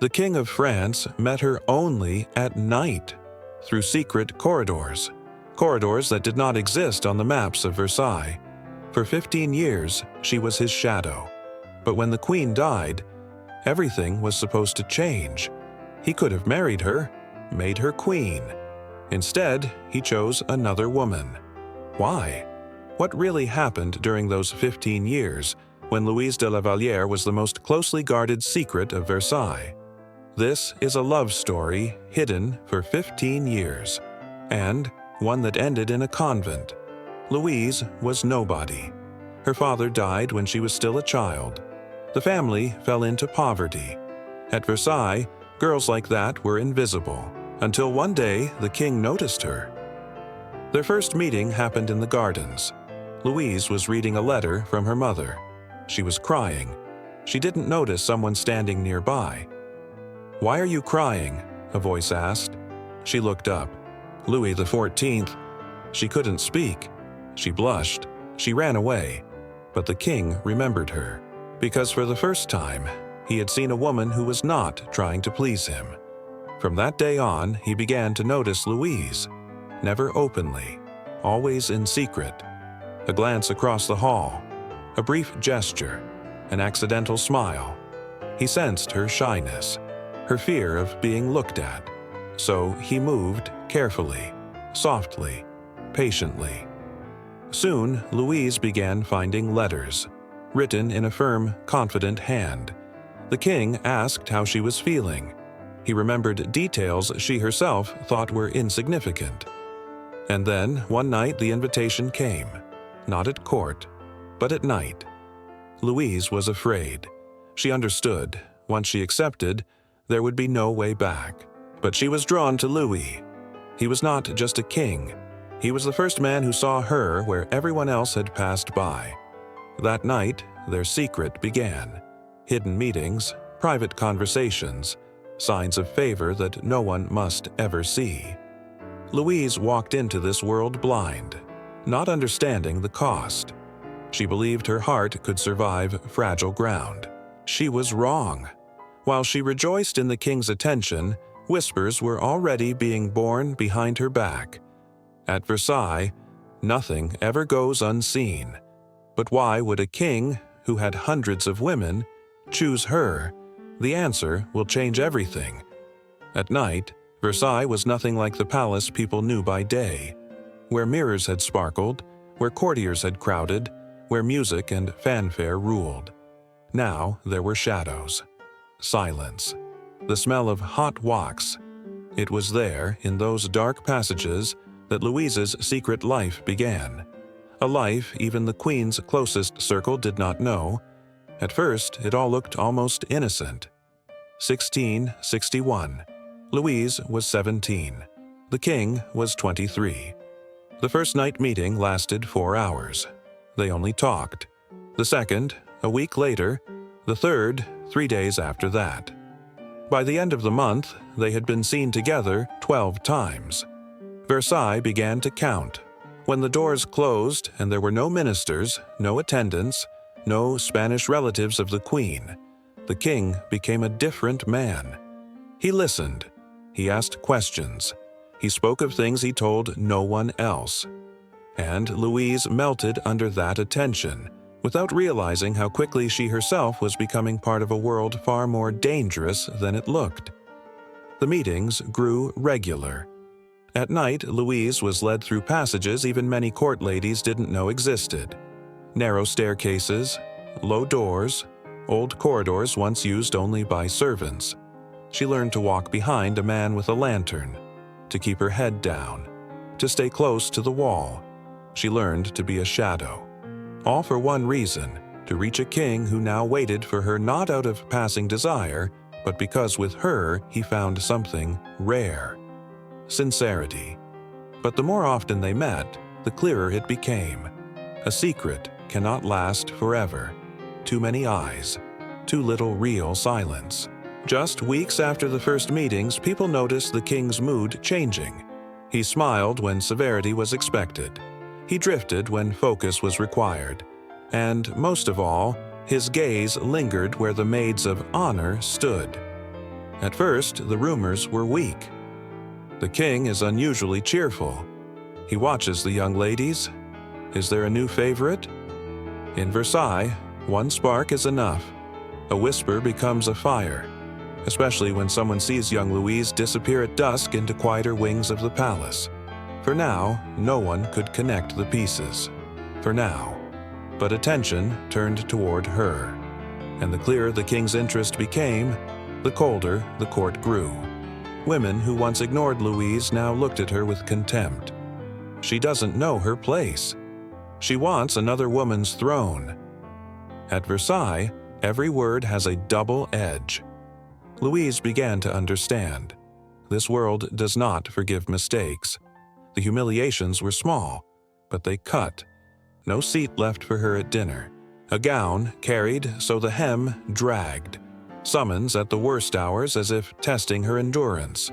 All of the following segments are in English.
The King of France met her only at night, through secret corridors that did not exist on the maps of Versailles. For 15 years, she was his shadow. But when the queen died, everything was supposed to change. He could have married her, made her queen. Instead, he chose another woman. Why? What really happened during those 15 years when Louise de La Vallière was the most closely guarded secret of Versailles? This is a love story hidden for 15 years, and one that ended in a convent. Louise was nobody. Her father died when she was still a child. The family fell into poverty. At Versailles, girls like that were invisible, until one day the king noticed her. Their first meeting happened in the gardens. Louise was reading a letter from her mother. She was crying. She didn't notice someone standing nearby. "Why are you crying?" a voice asked. She looked up. Louis XIV. She couldn't speak. She blushed. She ran away. But the king remembered her, because for the first time, he had seen a woman who was not trying to please him. From that day on, he began to notice Louise, never openly, always in secret. A glance across the hall, a brief gesture, an accidental smile. He sensed her shyness, her fear of being looked at. So he moved carefully, softly, patiently. Soon, Louise began finding letters, written in a firm, confident hand. The king asked how she was feeling. He remembered details she herself thought were insignificant. And then, one night, the invitation came. Not at court, but at night. Louise was afraid. She understood. Once she accepted, there would be no way back. But she was drawn to Louis. He was not just a king. He was the first man who saw her where everyone else had passed by. That night, their secret began. Hidden meetings, private conversations, signs of favor that no one must ever see. Louise walked into this world blind, not understanding the cost. She believed her heart could survive fragile ground. She was wrong. While she rejoiced in the king's attention, whispers were already being born behind her back. At Versailles, nothing ever goes unseen. But why would a king, who had hundreds of women, choose her? The answer will change everything. At night, Versailles was nothing like the palace people knew by day, where mirrors had sparkled, where courtiers had crowded, where music and fanfare ruled. Now there were shadows, silence, the smell of hot wax. It was there, in those dark passages, that Louise's secret life began. A life even the queen's closest circle did not know. At first, it all looked almost innocent. 1661. Louise was 17. The king was 23. The first night meeting lasted 4 hours. They only talked. The second, a week later. The third, 3 days after that. By the end of the month, they had been seen together 12 times. Versailles began to count. When the doors closed and there were no ministers, no attendants, no Spanish relatives of the queen, the king became a different man. He listened. He asked questions. He spoke of things he told no one else. And Louise melted under that attention, without realizing how quickly she herself was becoming part of a world far more dangerous than it looked. The meetings grew regular. At night, Louise was led through passages even many court ladies didn't know existed. Narrow staircases, low doors, old corridors once used only by servants. She learned to walk behind a man with a lantern, to keep her head down, to stay close to the wall. She learned to be a shadow. All for one reason, to reach a king who now waited for her not out of passing desire, but because with her he found something rare. Sincerity. But the more often they met, the clearer it became. A secret cannot last forever. Too many eyes. Too little real silence. Just weeks after the first meetings, people noticed the king's mood changing. He smiled when severity was expected. He drifted when focus was required. And most of all, his gaze lingered where the maids of honor stood. At first, the rumors were weak. The king is unusually cheerful. He watches the young ladies. Is there a new favorite? In Versailles, one spark is enough. A whisper becomes a fire, especially when someone sees young Louise disappear at dusk into quieter wings of the palace. For now, no one could connect the pieces. For now. But attention turned toward her. And the clearer the king's interest became, the colder the court grew. Women who once ignored Louise now looked at her with contempt. She doesn't know her place. She wants another woman's throne. At Versailles, every word has a double edge. Louise began to understand. This world does not forgive mistakes. The humiliations were small, but they cut. No seat left for her at dinner. A gown carried so the hem dragged. Summons at the worst hours as if testing her endurance.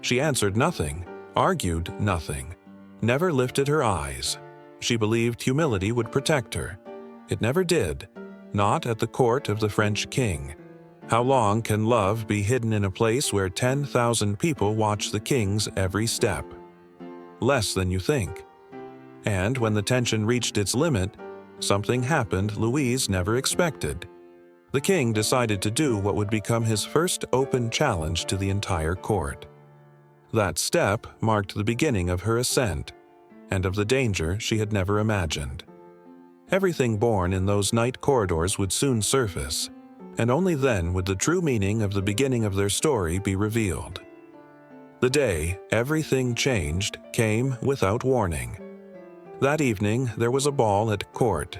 She answered nothing, argued nothing, never lifted her eyes. She believed humility would protect her. It never did, not at the court of the French king. How long can love be hidden in a place where 10,000 people watch the king's every step? Less than you think. And when the tension reached its limit, something happened Louise never expected. The king decided to do what would become his first open challenge to the entire court. That step marked the beginning of her ascent, and of the danger she had never imagined. Everything born in those night corridors would soon surface, and only then would the true meaning of the beginning of their story be revealed. The day everything changed came without warning. That evening there was a ball at court.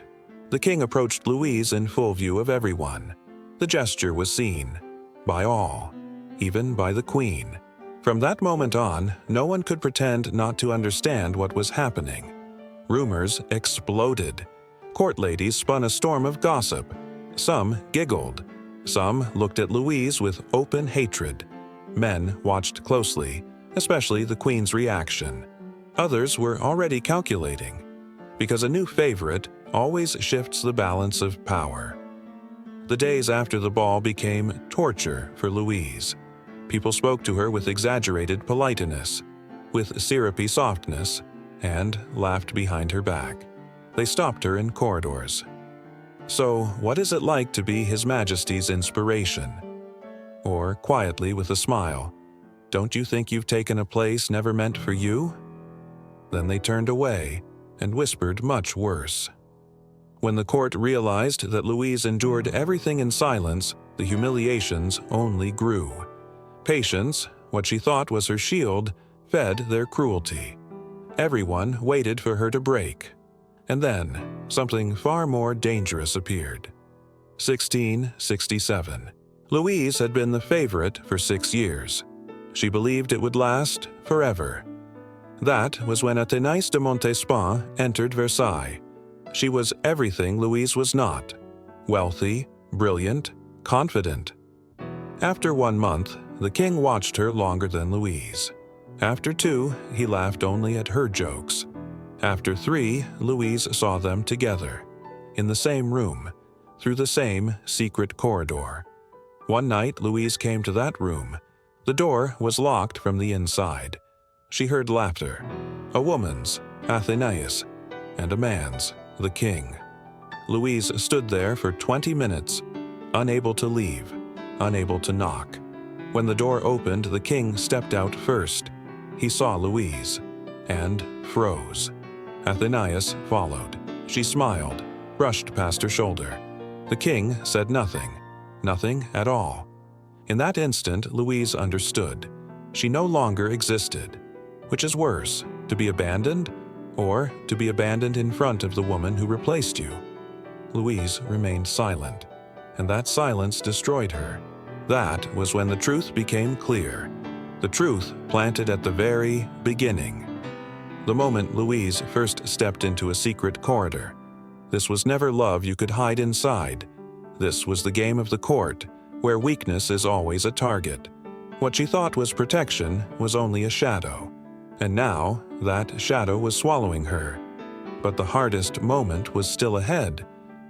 The king approached Louise in full view of everyone. The gesture was seen, by all, even by the queen. From that moment on, no one could pretend not to understand what was happening. Rumors exploded. Court ladies spun a storm of gossip. Some giggled. Some looked at Louise with open hatred. Men watched closely, especially the queen's reaction. Others were already calculating, because a new favorite always shifts the balance of power. The days after the ball became torture for Louise. People spoke to her with exaggerated politeness, with syrupy softness, and laughed behind her back. They stopped her in corridors. So, what is it like to be His Majesty's inspiration? Or, quietly with a smile, don't you think you've taken a place never meant for you? Then they turned away and whispered much worse. When the court realized that Louise endured everything in silence, the humiliations only grew. Patience, what she thought was her shield, fed their cruelty. Everyone waited for her to break. And then, something far more dangerous appeared. 1667. Louise had been the favorite for 6 years. She believed it would last forever. That was when Athénaïs de Montespan entered Versailles. She was everything Louise was not: wealthy, brilliant, confident. After 1 month, the king watched her longer than Louise. After 2, he laughed only at her jokes. After 3, Louise saw them together, in the same room, through the same secret corridor. One night, Louise came to that room. The door was locked from the inside. She heard laughter, a woman's, Athénaïs, and a man's, the king. Louise stood there for 20 minutes, unable to leave, unable to knock. When the door opened, the king stepped out first. He saw Louise, and froze. Athénaïs followed. She smiled, brushed past her shoulder. The king said nothing, nothing at all. In that instant, Louise understood. She no longer existed. Which is worse, to be abandoned, or to be abandoned in front of the woman who replaced you? Louise remained silent, and that silence destroyed her. That was when the truth became clear. The truth planted at the very beginning. The moment Louise first stepped into a secret corridor. This was never love you could hide inside. This was the game of the court, where weakness is always a target. What she thought was protection was only a shadow. And now, that shadow was swallowing her. But the hardest moment was still ahead,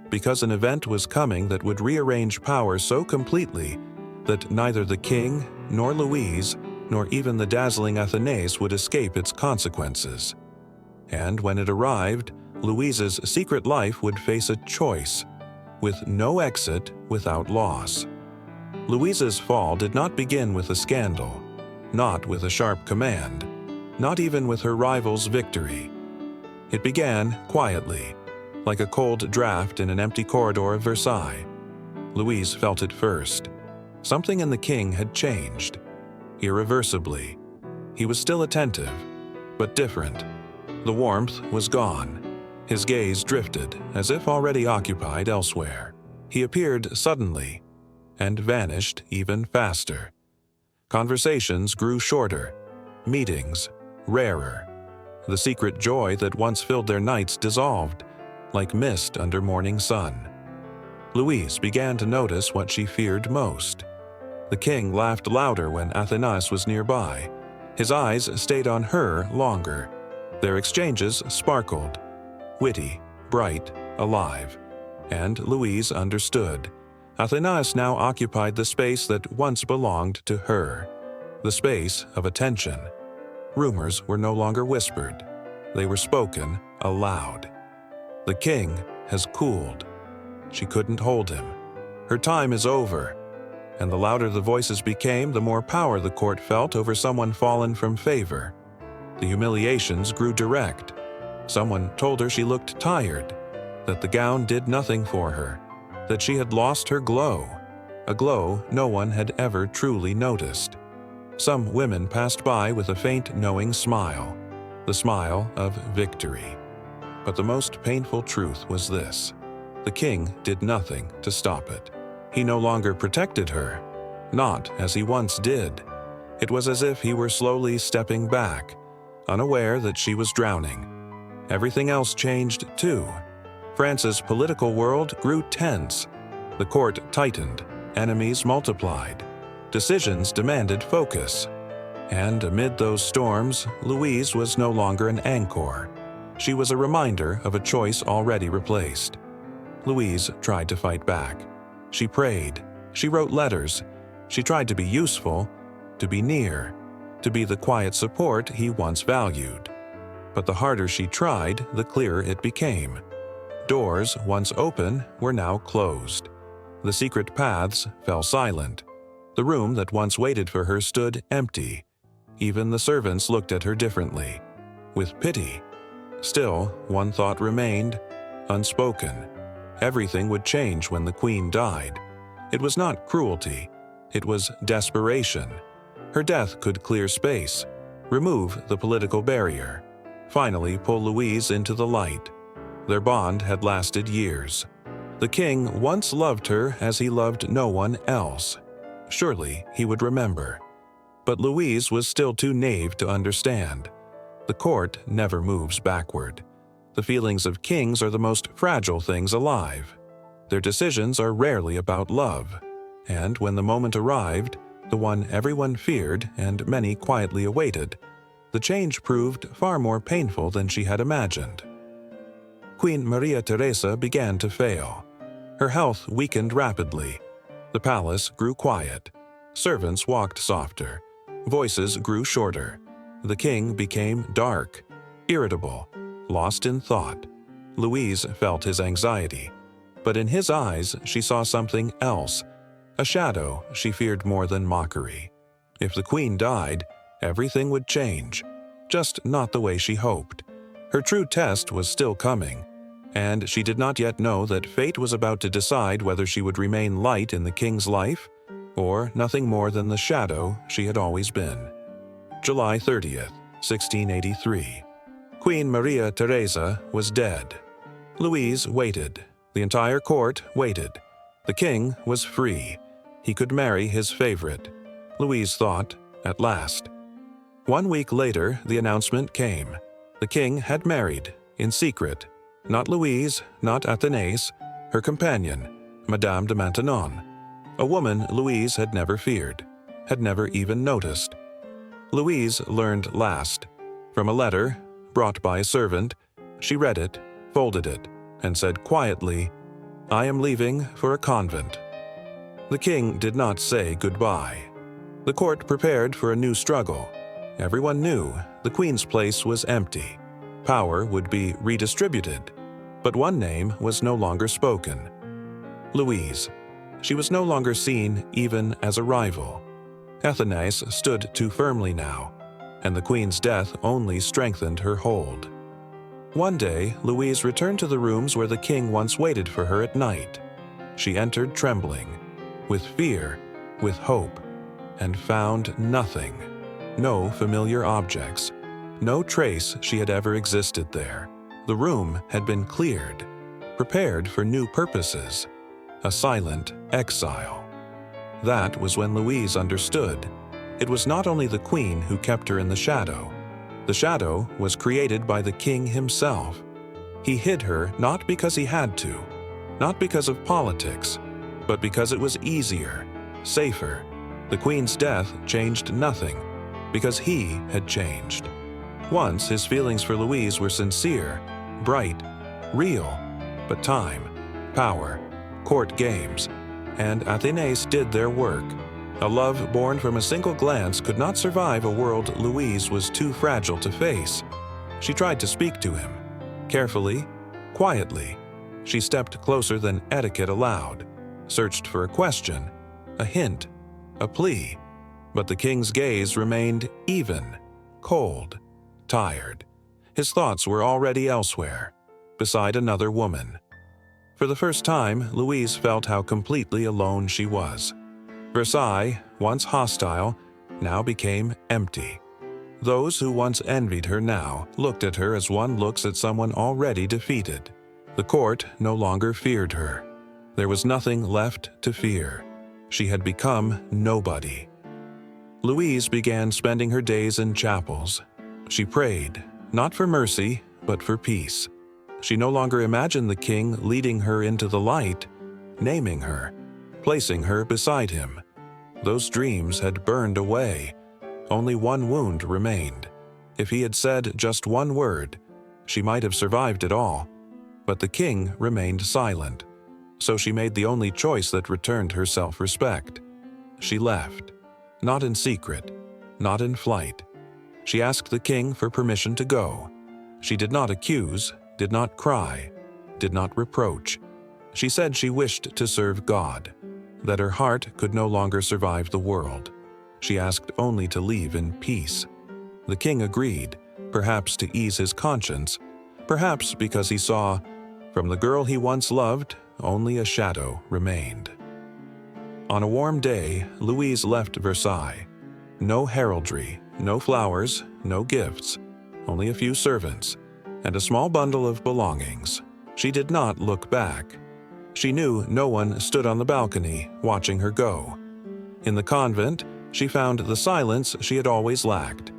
because an event was coming that would rearrange power so completely that neither the king nor Louise, nor even the dazzling Athénaïs would escape its consequences. And when it arrived, Louise's secret life would face a choice, with no exit without loss. Louise's fall did not begin with a scandal, not with a sharp command, not even with her rival's victory. It began quietly, like a cold draft in an empty corridor of Versailles. Louise felt it first. Something in the king had changed, irreversibly. He was still attentive, but different. The warmth was gone. His gaze drifted, as if already occupied elsewhere. He appeared suddenly, and vanished even faster. Conversations grew shorter, meetings rarer. The secret joy that once filled their nights dissolved, like mist under morning sun. Louise began to notice what she feared most. The king laughed louder when Athénaïs was nearby. His eyes stayed on her longer. Their exchanges sparkled, witty, bright, alive. And Louise understood. Athénaïs now occupied the space that once belonged to her, the space of attention. Rumors were no longer whispered. They were spoken aloud. The king has cooled. She couldn't hold him. Her time is over. And the louder the voices became, the more power the court felt over someone fallen from favor. The humiliations grew direct. Someone told her she looked tired, that the gown did nothing for her, that she had lost her glow, a glow no one had ever truly noticed. Some women passed by with a faint knowing smile, the smile of victory. But the most painful truth was this: the king did nothing to stop it. He no longer protected her, not as he once did. It was as if he were slowly stepping back, unaware that she was drowning. Everything else changed too. France's political world grew tense. The court tightened, enemies multiplied. Decisions demanded focus. And amid those storms, Louise was no longer an anchor. She was a reminder of a choice already replaced. Louise tried to fight back. She prayed. She wrote letters. She tried to be useful, to be near, to be the quiet support he once valued. But the harder she tried, the clearer it became. Doors, once open, were now closed. The secret paths fell silent. The room that once waited for her stood empty. Even the servants looked at her differently, with pity. Still, one thought remained, unspoken. Everything would change when the queen died. It was not cruelty. It was desperation. Her death could clear space, remove the political barrier, finally pull Louise into the light. Their bond had lasted years. The king once loved her as he loved no one else. Surely he would remember. But Louise was still too naive to understand. The court never moves backward. The feelings of kings are the most fragile things alive. Their decisions are rarely about love. And when the moment arrived, the one everyone feared and many quietly awaited, the change proved far more painful than she had imagined. Queen Maria Theresa began to fail. Her health weakened rapidly. The palace grew quiet. Servants walked softer. Voices grew shorter. The king became dark, irritable, lost in thought. Louise felt his anxiety. But in his eyes, she saw something else, a shadow she feared more than mockery. If the queen died, everything would change, just not the way she hoped. Her true test was still coming, and she did not yet know that fate was about to decide whether she would remain light in the king's life or nothing more than the shadow she had always been. July 30th, 1683. Queen Maria Theresa was dead. Louise waited. The entire court waited. The king was free. He could marry his favorite. Louise thought, at last. 1 week later, the announcement came. The king had married, in secret. Not Louise, not Athénaïs, her companion, Madame de Maintenon, a woman Louise had never feared, had never even noticed. Louise learned last. From a letter, brought by a servant, she read it, folded it, and said quietly, "I am leaving for a convent." The king did not say goodbye. The court prepared for a new struggle. Everyone knew the queen's place was empty. Power would be redistributed, but one name was no longer spoken. Louise. She was no longer seen even as a rival. Athénaïs stood too firmly now, and the queen's death only strengthened her hold. One day, Louise returned to the rooms where the king once waited for her at night. She entered trembling, with fear, with hope, and found nothing. No familiar objects, no trace she had ever existed there. The room had been cleared, prepared for new purposes, a silent exile. That was when Louise understood. It was not only the queen who kept her in the shadow. The shadow was created by the king himself. He hid her not because he had to, not because of politics, but because it was easier, safer. The queen's death changed nothing, because he had changed. Once his feelings for Louise were sincere, bright, real, but time, power, court games, and Athénaïs did their work. A love born from a single glance could not survive a world Louise was too fragile to face. She tried to speak to him. Carefully, quietly, she stepped closer than etiquette allowed, searched for a question, a hint, a plea. But the king's gaze remained even, cold, tired. His thoughts were already elsewhere, beside another woman. For the first time, Louise felt how completely alone she was. Versailles, once hostile, now became empty. Those who once envied her now looked at her as one looks at someone already defeated. The court no longer feared her. There was nothing left to fear. She had become nobody. Louise began spending her days in chapels. She prayed, not for mercy, but for peace. She no longer imagined the king leading her into the light, naming her, placing her beside him. Those dreams had burned away. Only one wound remained. If he had said just one word, she might have survived it all. But the king remained silent, so she made the only choice that returned her self-respect. She left, not in secret, not in flight. She asked the king for permission to go. She did not accuse, did not cry, did not reproach. She said she wished to serve God, that her heart could no longer survive the world. She asked only to leave in peace. The king agreed, perhaps to ease his conscience, perhaps because he saw, from the girl he once loved, only a shadow remained. On a warm day, Louise left Versailles. No heraldry, no flowers, no gifts, only a few servants, and a small bundle of belongings. She did not look back. She knew no one stood on the balcony watching her go. In the convent, she found the silence she had always lacked.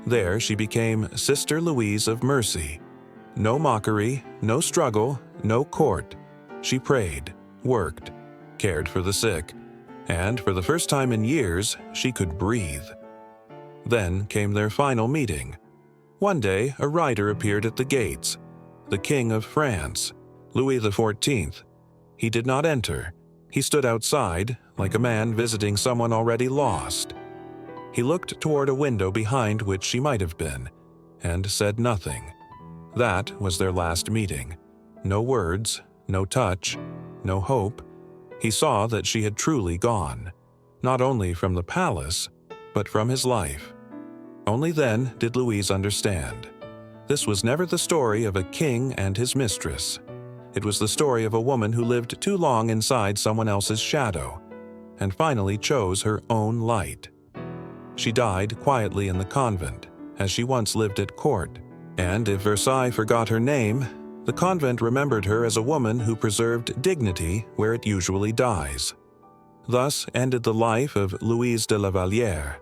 There she became Sister Louise of Mercy. No mockery, no struggle, no court. She prayed, worked, cared for the sick, and for the first time in years, she could breathe. Then came their final meeting. One day, a rider appeared at the gates, the King of France, Louis XIV. He did not enter. He stood outside, like a man visiting someone already lost. He looked toward a window behind which she might have been, and said nothing. That was their last meeting. No words, no touch, no hope. He saw that she had truly gone, not only from the palace, but from his life. Only then did Louise understand. This was never the story of a king and his mistress. It was the story of a woman who lived too long inside someone else's shadow, and finally chose her own light. She died quietly in the convent, as she once lived at court, and if Versailles forgot her name, the convent remembered her as a woman who preserved dignity where it usually dies. Thus ended the life of Louise de La Vallière,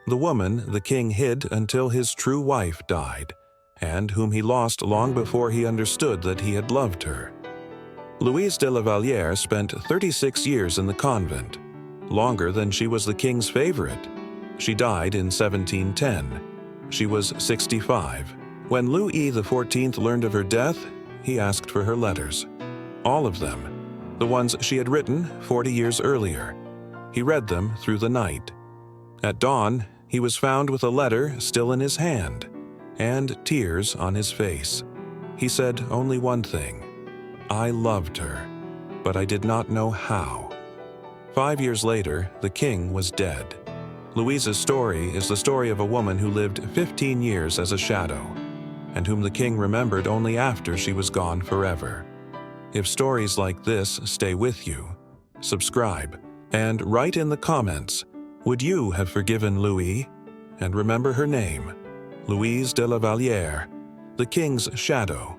the woman the king hid until his true wife died, and whom he lost long before he understood that he had loved her. Louise de La Vallière spent 36 years in the convent, longer than she was the king's favorite. She died in 1710. She was 65. When Louis XIV learned of her death, he asked for her letters. All of them, the ones she had written 40 years earlier. He read them through the night. At dawn, he was found with a letter still in his hand and tears on his face. He said only one thing: "I loved her, but I did not know how." 5 years later, the king was dead. Louise's story is the story of a woman who lived 15 years as a shadow, and whom the king remembered only after she was gone forever. If stories like this stay with you, subscribe and write in the comments, would you have forgiven Louis? And remember her name, Louise de La Vallière, the king's shadow.